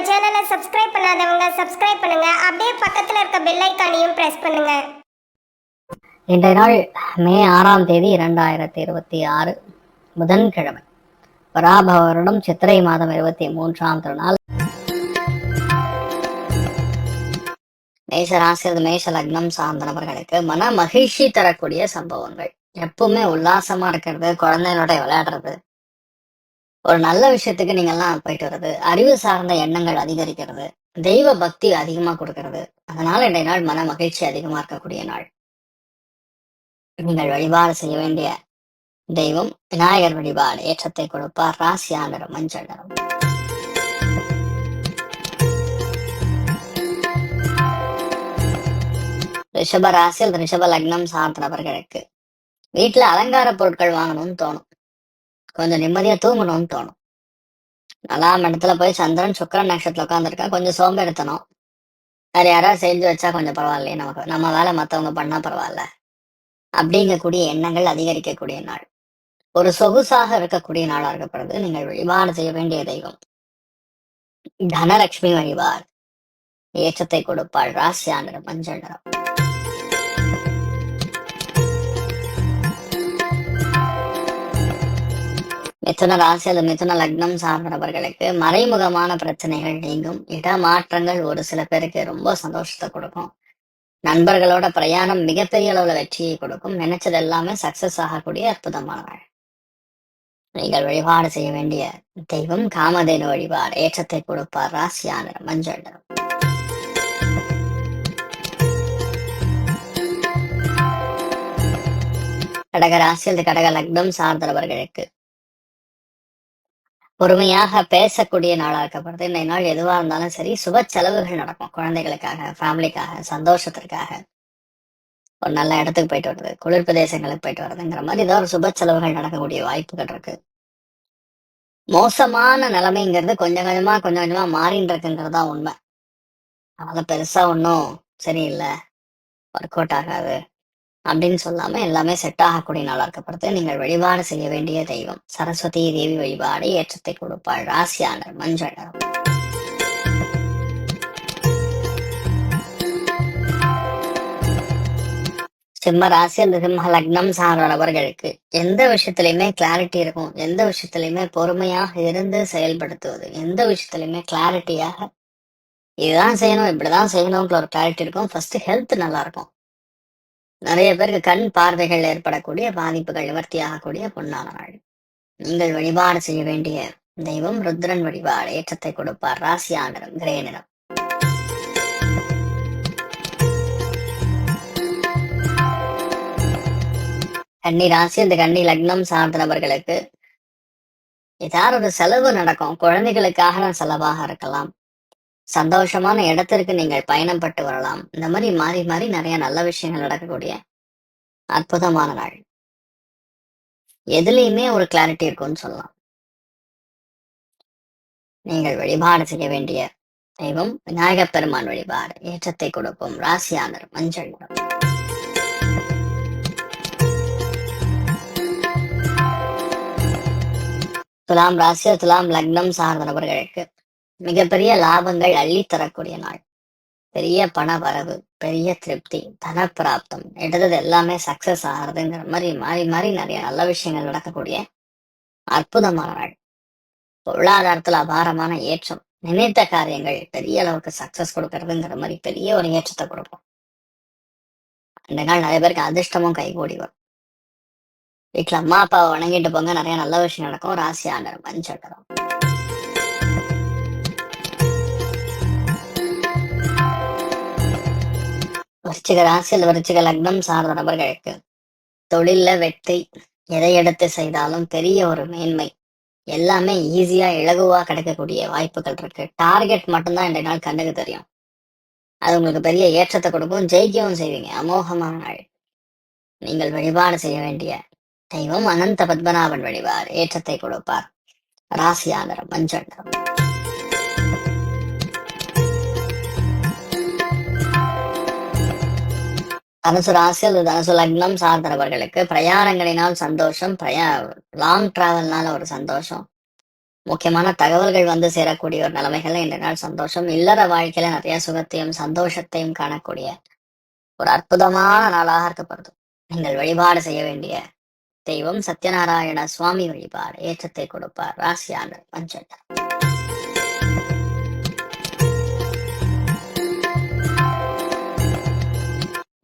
சேனலை சப்ஸ்கிரைப் பண்ணாதவங்க சப்ஸ்கிரைப் பண்ணுங்க. அப்படியே பக்கத்துல இருக்க பெல் ஐகானையும் பிரஸ் பண்ணுங்க. இன்றைய நாள் மே 6ஆம் தேதி 2026 புதன்கிழமை. பராபவ வருடம் சித்திரை மாதம் 23ஆம் திருநாள். மேஷ ராசி மேஷ லக்னம் சார்ந்த நபர்களுக்கு மன மகிழ்ச்சி தரக்கூடிய சம்பவங்கள். எப்பவுமே உல்லாசமா இருக்கிறது, குழந்தைகளோட விளையாடுறது, ஒரு நல்ல விஷயத்துக்கு நீங்கெல்லாம் போயிட்டு வர்றது, அறிவு சார்ந்த எண்ணங்கள் அதிகரிக்கிறது, தெய்வ பக்தி அதிகமா கொடுக்கறது. அதனால இன்றைய நாள் மன மகிழ்ச்சி அதிகமா இருக்கக்கூடிய நாள். நீங்கள் வழிபாடு செய்ய வேண்டிய தெய்வம் விநாயகர் வழிபாடு ஏற்றத்தை கொடுப்பார். ராசியா நிறம் மஞ்சள் நிறம். ரிஷப ராசியில் ரிஷப லக்னம் சார்ந்த நபர்களுக்கு வீட்டுல அலங்கார பொருட்கள் வாங்கணும்னு தோணும், கொஞ்சம் நிம்மதியா தூங்கணும்னு தோணும். 4ஆம் இடத்துல போய் சந்திரன் சுக்கிரன் நட்சத்திரத்துல உட்காந்துருக்கா, கொஞ்சம் சோம்பேறித்தனம். வேற யாராவது செஞ்சு வச்சா கொஞ்சம் பரவாயில்லையே, நமக்கு நம்ம வேலை மத்தவங்க பண்ணா பரவாயில்ல அப்படிங்கக்கூடிய எண்ணங்கள் அதிகரிக்கக்கூடிய நாள். ஒரு சொகுசாக இருக்கக்கூடிய நாளா இருக்கப்படுது. நீங்கள் வழிபாடு செய்ய வேண்டிய தெய்வம் தனலட்சுமி வழிபாடு ஏற்றத்தை கொடுப்பாள். ராசியா நிறம் மஞ்சள் நிறம். மிதுன ராசி அல்லது மிதுன லக்னம் சார்ந்த நபர்களுக்கு மறைமுகமான பிரச்சனைகள் நீங்கும். இடமாற்றங்கள் ஒரு சில பேருக்கு ரொம்ப சந்தோஷத்தை கொடுக்கும். நண்பர்களோட பிரயாணம் மிகப்பெரிய அளவுல வெற்றியை கொடுக்கும். நினைச்சது எல்லாமே சக்சஸ் ஆகக்கூடிய அற்புதமான நாள். நீங்கள் வழிபாடு செய்ய வேண்டிய தெய்வம் காமதேனு வழிபாடு ஏற்றத்தை கொடுப்பார். ராசியா நிறம் மஞ்சள் நிறம். கடக ராசி அல்லது கடக லக்னம் சார்ந்தவர்களுக்கு பொறுமையாக பேசக்கூடிய நாளா இருக்கப்படுது. இந்த நாள் எதுவா இருந்தாலும் சரி, சுப செலவுகள் நடக்கும். குழந்தைகளுக்காக, ஃபேமிலிக்காக, சந்தோஷத்திற்காக, ஒரு நல்ல இடத்துக்கு போயிட்டு வருது, குளிர் பிரதேசங்களுக்கு போயிட்டு வருதுங்கிற மாதிரி ஏதோ ஒரு சுப செலவுகள் நடக்கக்கூடிய வாய்ப்புகள் இருக்கு. மோசமான நிலைமைங்கிறது கொஞ்சம் கொஞ்சமா மாறின்னு இருக்குங்கிறது தான் உண்மை. அதனால பெருசா ஒன்றும் சரியில்லை, ஒர்க் அவுட் ஆகாது அப்படின்னு சொல்லாம எல்லாமே செட் ஆகக்கூடிய நாளா இருக்கப்படுது. நீங்கள் வழிபாடு செய்ய வேண்டிய தெய்வம் சரஸ்வதி தேவி வழிபாடு ஏற்றத்தை கொடுப்பாள். ராசியானர் மஞ்சள் நிறம். சிம்ம ராசி அந்த சிம்ம லக்னம் சார்ந்தவர்களுக்கு எந்த விஷயத்திலயுமே கிளாரிட்டி இருக்கும். எந்த விஷயத்திலயுமே பொறுமையாக இருந்து செயல்படுத்துவது, எந்த விஷயத்திலயுமே கிளாரிட்டியாக இதுதான் செய்யணும், இப்படிதான் செய்யணும்ன்ற ஒரு கிளாரிட்டி இருக்கும். ஃபர்ஸ்ட் ஹெல்த் நல்லா இருக்கும். நிறைய பேருக்கு கண் பார்வைகள் ஏற்படக்கூடிய பாதிப்புகள் நிவர்த்தி ஆகக்கூடிய பொன்னான நாள். நீங்கள் வழிபாடு செய்ய வேண்டிய தெய்வம் ருத்ரன் வழிபாடு ஏற்றத்தை கொடுப்பார். ராசியா நிறம் கிரே நிறம். கன்னி ராசி அந்த கன்னி லக்னம் சார்ந்த நபர்களுக்கு ஏதாவது ஒரு செலவு நடக்கும். குழந்தைகளுக்காக செலவாக இருக்கலாம், சந்தோஷமான இடத்திற்கு நீங்கள் பயணம் பட்டு வரலாம். இந்த மாதிரி மாறி மாறி நிறைய நல்ல விஷயங்கள் நடக்கக்கூடிய அற்புதமான நாள். எதுலையுமே ஒரு கிளாரிட்டி இருக்கும்னு சொல்லலாம். நீங்கள் வழிபாடு செய்ய வேண்டிய தெய்வம் விநாயகப் பெருமான் வழிபாடு ஏற்றத்தை கொடுக்கும். ராசியானர் மஞ்சள் நிறம். துலாம் ராசி துலாம் லக்னம் சார்ந்த நபர்களுக்கு மிகப்பெரிய லாபங்கள் அள்ளி தரக்கூடிய நாள். பெரிய பண வரவு, பெரிய திருப்தி, தனப்பிராப்தம், எடுத்தது எல்லாமே சக்சஸ் ஆகுறதுங்கிற மாதிரி மாறி மாறி நிறைய நல்ல விஷயங்கள் நடக்கக்கூடிய அற்புதமான நாள். பொருளாதாரத்துல அபாரமான ஏற்றம், நினைத்த காரியங்கள் பெரிய அளவுக்கு சக்சஸ் கொடுக்கறதுங்கிற மாதிரி பெரிய ஒரு ஏற்றத்தை கொடுக்கும். இந்த நாள் நிறைய பேருக்கு அதிர்ஷ்டமும் கைகூடி வரும். வீட்டுல அம்மா அப்பாவை வணங்கிட்டு போங்க, நிறைய நல்ல விஷயம் நடக்கும். ராசியானர் மஞ்சள் நிறம். விருச்சிக ராசியில் விருச்சிக லக்னம் சார்ந்த நபர்களுக்கு தொழில்ல வெற்றி, எதை எடுத்து செய்தாலும் பெரிய ஒரு மேன்மை, எல்லாமே ஈஸியா இலகுவா கிடைக்கக்கூடிய வாய்ப்புகள் இருக்கு. டார்கெட் மட்டும்தான் இந்த நாள் கண்ணுக்கு தெரியும், அது உங்களுக்கு பெரிய ஏற்றத்தை கொடுக்கும். ஜெயிக்கவும் செய்வீங்க. அமோகமான நாள். நீங்கள் வழிபாடு செய்ய வேண்டிய தெய்வம் அனந்த பத்மநாபன் வழிபாடு ஏற்றத்தை கொடுப்பார். ராசியானர் மஞ்சள் நிறம். தனுசு ராசி அல்லது தனுசு லக்னம் சார்ந்தவர்களுக்கு பிரயாணங்களினால் சந்தோஷம், லாங் டிராவல்னால ஒரு சந்தோஷம், முக்கியமான தகவல்கள் வந்து சேரக்கூடிய ஒரு நிலைமைகள்ல இந்த நாள் சந்தோஷம். இல்லற வாழ்க்கையில நிறைய சுகத்தையும் சந்தோஷத்தையும் காணக்கூடிய ஒரு அற்புதமான நாளாக இருக்கப்படுது. நீங்கள் வழிபாடு செய்ய வேண்டிய தெய்வம் சத்யநாராயண சுவாமி வழிபாடு ஏற்றத்தை கொடுப்பார். ராசியான மஞ்சள்.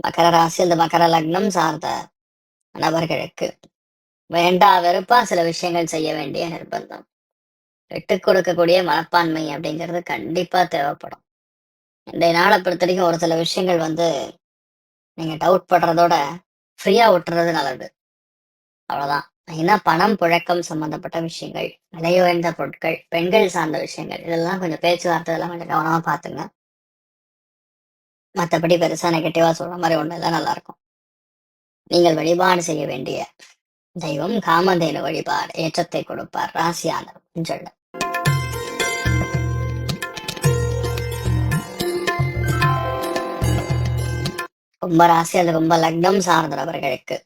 மகர ராசி அந்த மகர லக்னம் சார்ந்த நபர்களுக்கு வேண்டா வெறுப்பா சில விஷயங்கள் செய்ய வேண்டிய நிர்பந்தம். விட்டுக் கொடுக்கக்கூடிய மனப்பான்மை அப்படிங்கிறது கண்டிப்பா தேவைப்படும். இன்றைய நாளை பொறுத்த வரைக்கும் ஒரு சில விஷயங்கள் வந்து நீங்க டவுட் படுறதோட ஃப்ரீயா விட்டுறது நல்லது. அவ்வளவுதான். ஏன்னா பணம் புழக்கம் சம்பந்தப்பட்ட விஷயங்கள், விலை உயர்ந்த பொருட்கள், பெண்கள் சார்ந்த விஷயங்கள், இதெல்லாம் கொஞ்சம் பேச்சுவார்த்தை இதெல்லாம் கொஞ்சம் கவனமா பாத்துங்க. மற்றபடி பெருசா நெகட்டிவா சொல்ற மாதிரி ஒண்ணு எல்லாம் நல்லா இருக்கும். நீங்கள் வழிபாடு செய்ய வேண்டிய தெய்வம் காமதேனு வழிபாடு ஏற்றத்தை கொடுப்பார். ராசியான மஞ்சள். ரொம்ப ராசி அது ரொம்ப லக்னம் சார்ந்த நபர்களுக்கு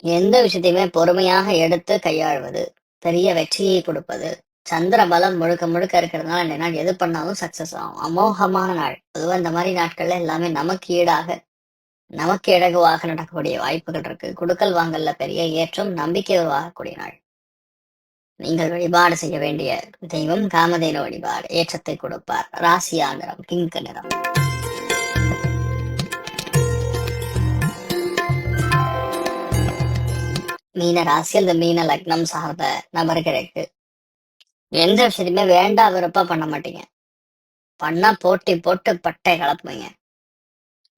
எந்த விஷயத்தையுமே பொறுமையாக எடுத்து கையாள்வது பெரிய வெற்றியை கொடுப்பது. சந்திர பலம் முழுக்க முழுக்க இருக்கிறதுனால இந்த நாள் எது பண்ணாலும் சக்சஸ் ஆகும். அமோகமான நாள். பொதுவாக இந்த மாதிரி நாட்கள்ல எல்லாமே நமக்கு ஈடாக நமக்கு இலகுவாக நடக்கக்கூடிய வாய்ப்புகள் இருக்கு. குடுக்கல் வாங்கல்ல பெரிய ஏற்றம், நம்பிக்கை உருவாகக்கூடிய நாள். நீங்கள் வழிபாடு செய்ய வேண்டிய தெய்வம் காமதேனு வழிபாடு ஏற்றத்தை கொடுப்பார். ராசியா நிறம் பிங்க் நிறம். மீன ராசி அந்த மீன லக்னம் சார்ந்த நபர்களுக்கு எந்த விஷயத்தையுமே வேண்டா வெறுப்பா பண்ண மாட்டீங்க. பண்ணா போட்டி போட்டு பட்டை கலப்புவீங்க.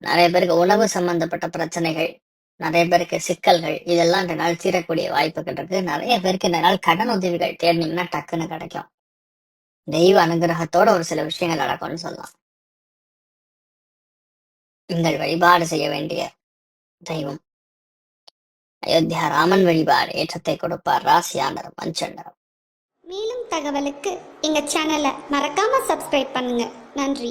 நிறைய பேருக்கு உணவு சம்பந்தப்பட்ட பிரச்சனைகள், நிறைய பேருக்கு சிக்கல்கள், இதெல்லாம் இந்த நாள் தீரக்கூடிய வாய்ப்புகள் இருக்கு. நிறைய பேருக்கு இந்த நாள் கடன் உதவிகள் தேடினீங்கன்னா டக்குன்னு கிடைக்கும். தெய்வ அனுகிரகத்தோட ஒரு சில விஷயங்கள் நடக்கும்னு சொல்லலாம். நீங்கள் வழிபாடு செய்ய வேண்டிய தெய்வம் அயோத்தியா ராமன் வழிபாடு ஏற்றத்தை கொடுப்பார். ராசியா நிறம் மஞ்சள் நிறம். மேலும் தகவலுக்கு எங்க சேனலை மறக்காம சப்ஸ்கிரைப் பண்ணுங்க. நன்றி.